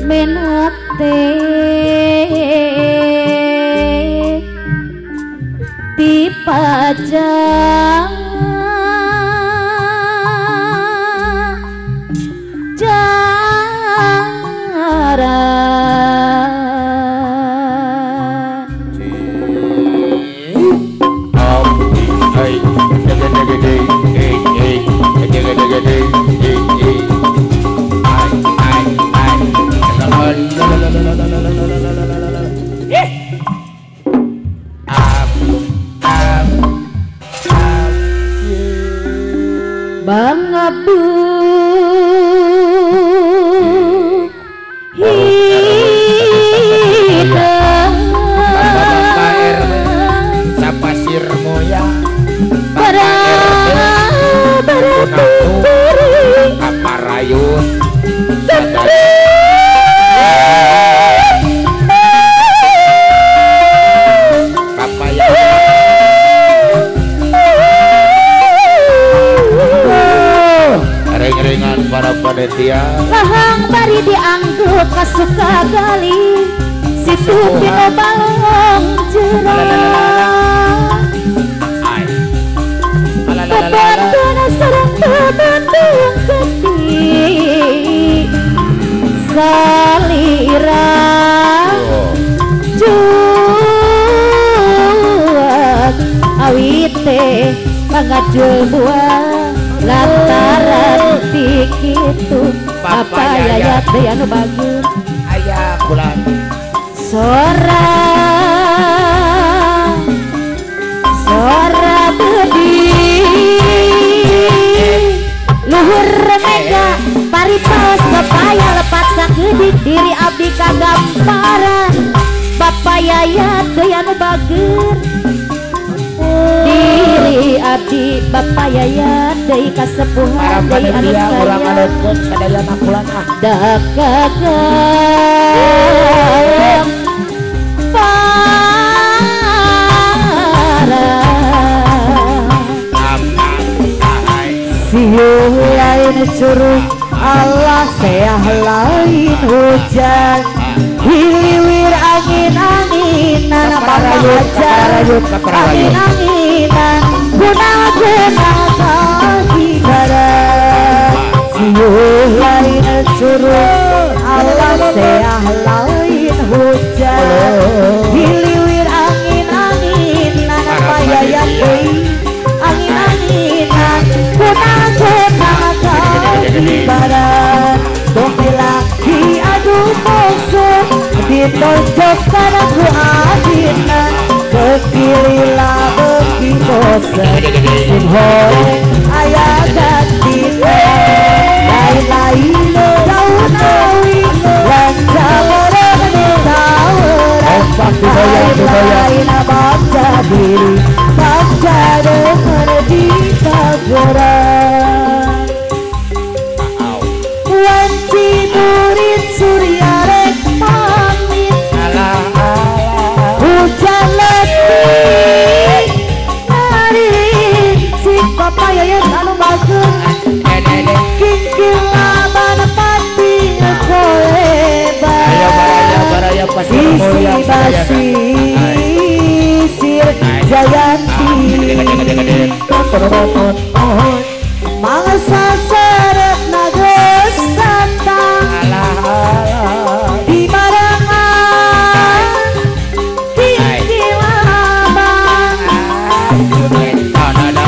menate dipajang bangabu hilang sapasir moya aparayun ring-ringan para panitia lahang bari dianggut kasuka gali situ pino balong jerah kebantuan sarang kebantuan ketik salira juat awite pangajul buah lantaran dikitu apa yayat anu bagus ayah bulan sora bedi luhur mega paritos bapaya lepat sakedik diri abdi kagamparan bapak yayat anu bagus diri abdi bapak yayat deui kasepuhan deui anu urang adeukkeun sadaya makulan dakagam siung lain curug Allah seah lain hujan hiliwir angin-anginan panghajar angin-anginan guna-guna kaki barat siung lain curug Allah seah lain hujan hiliwir angin-anginan payayan deui angin-anginan guna-guna kaki barat laki adu bongso ditonjok karena ku adina kekilila beki bosan sin horeng ayah gantina lain-lain daun awi lancar orang tawaran lain-lain baca diri baca dengan di tageran wanci murid surya rek pamit hujan letih hari si papa yayat anu bagus kikil laban pati koleban sisi basisir jayanti mangsa seret nages datang di barangan kikil abang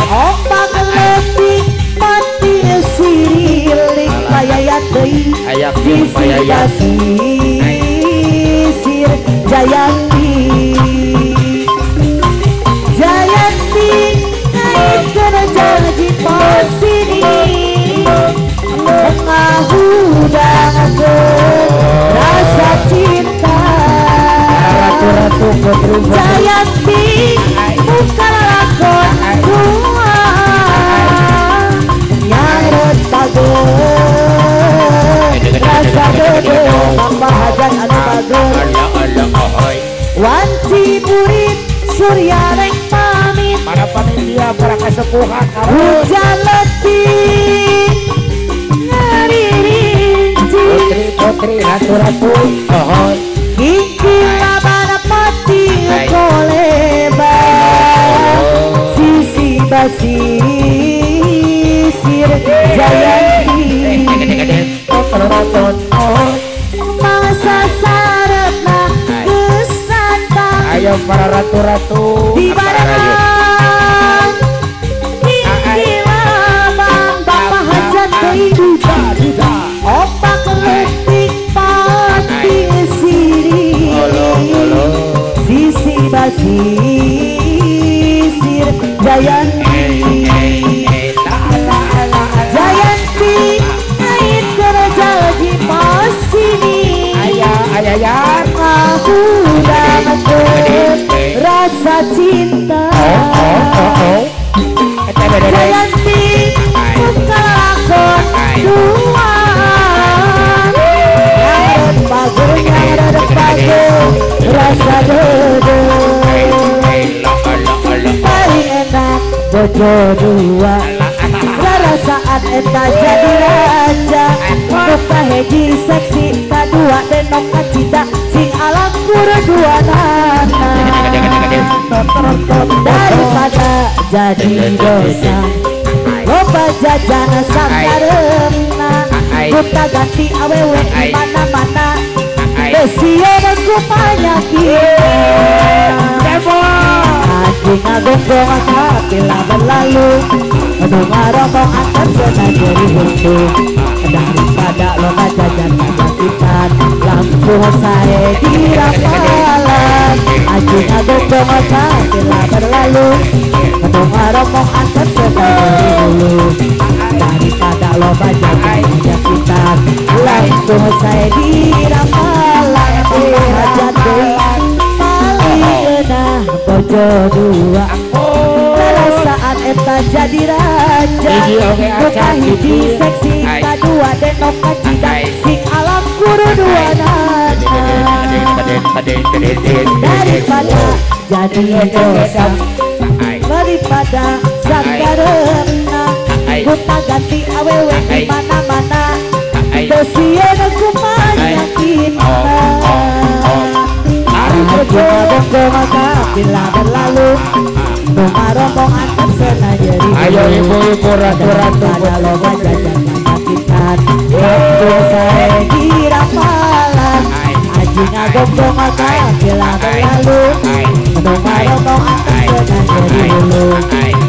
opak letih mati sirilik payayat deui sisi basisir jayanti ngaitkeun janji posini mengahudakeun rasa cinta ratu-ratu putri Jayanti bukan lakon tua yang retageun rasa gede tambah hajan anu bageun wanci murid surya rek pamit para panitia para kasepuhan hujan letih ngaririnci Putri ratu-ratu oh Kikila Banapati Koleba Sisi basisir Jayanti Masa saretna gesan bang ayo para ratu-ratu di barangan Kikila bang Bapak hajat duda opak letik pati siri Sisi basisir Jayanti Jayanti ngait kerja di pasini ayah aku dapat rasa cinta Jayanti buka lakon dua nyarek pager rasa dede paling enak bojo dua saat eta jadi raja Nuka heji seksi kadua denok kacita sing alam dua nana daripada jadi dosa loba jajana sakaremna Kuta ganti awewe di mana-mana Besio ku penyakit Anjing agonggong akapila berlalu Aduh ngaromong angkat senajari huntung Daripada loba jajan kejakitan Langsung saya di rapalan Anjing agonggong akapila berlalu Aduh ngaromong angkat senajari huntung Daripada loba jajan kejakitan Langsung saya di rapalan Hajat dewan paling genah bojo dua saat eta jadi raja buka hiji seksi kadua denok kacida sing alam kuru dua nana daripada jadi dosa daripada sakaremna kuta ganti awewe di mana-mana dosieun ku penyakitna bila berlalu Rombong antep senajari ayo ibu-ibu ratu-ratu pada loba jajan kesakitan Waktu saya di rapalan Aji ngagombong maka bila berlalu Rombong antep senajari dulu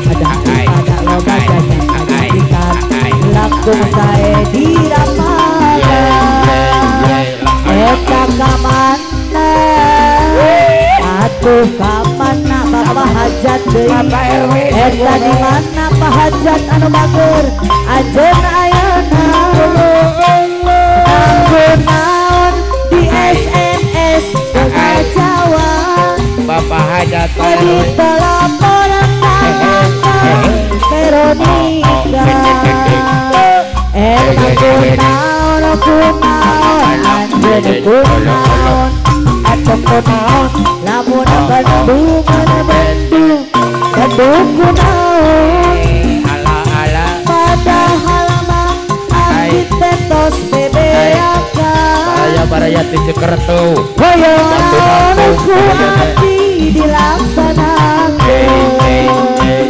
pada loba jajan kesakitan Waktu saya di rapalan Eta kamana Atuh kamana Bapak hajat deui eta di mana Pak hajat anu bager ajeun ayeuna anggur naon di SMS pengajawan Bapak hajat di pelaporan tangan Veronica eta kunaon anjeun kunaon atau kunaon lamun Bandung kunaon padahal mah abdi tetos bebeaka baraya ti Cekertu hoyong aku abdi dilaksanakeun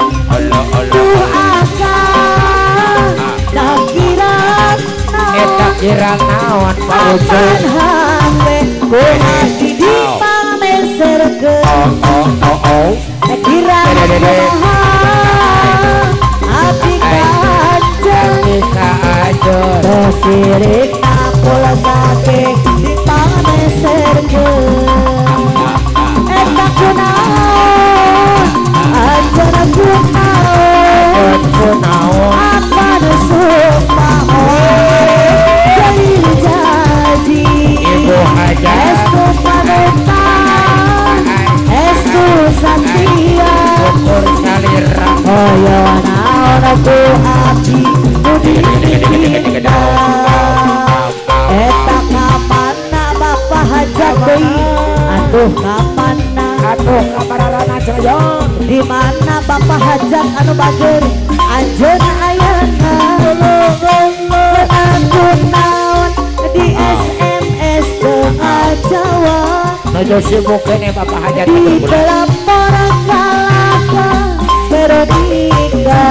tuh akang dah kira naon Pak Ucun hambe ku abdi dipameserkeun kira abdi kaajeng tosirik napula sake dipameserkeun eta kunaon acara kunaon apa nu sumpah jadi ibu hajat estu panutan estu satria ukur salira hoyo naon aku abdi mudina eta kamana Bapak hajat deui atuh kamana atuh kabararana Joyon di mana Bapak hajat anu bager anjeun ayeuna aku naon di SM Atuh sibuk kene Bapak Hajat di dalam orang kalaka Veronica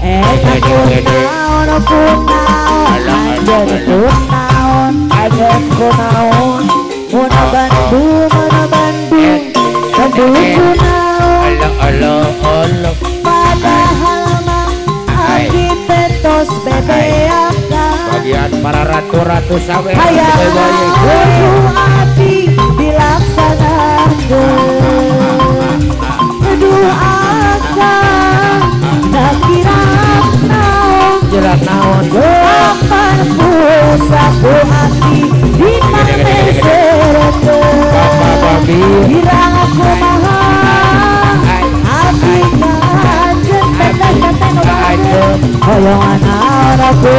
eta kunaon anjeun kunaon Ajen kunaon Muna Bandung kunaon Allah padahal mah abdi tetos bebeakan bagian para ratu-ratu sawe hayang kudu abdi dilaksanakeun doakan tak kira naon jelas naon kapan pusaku hati di mana serekeun Bapak babi hirang aku mahal hati kajen teteh-teteh nu bagus hoyongan aku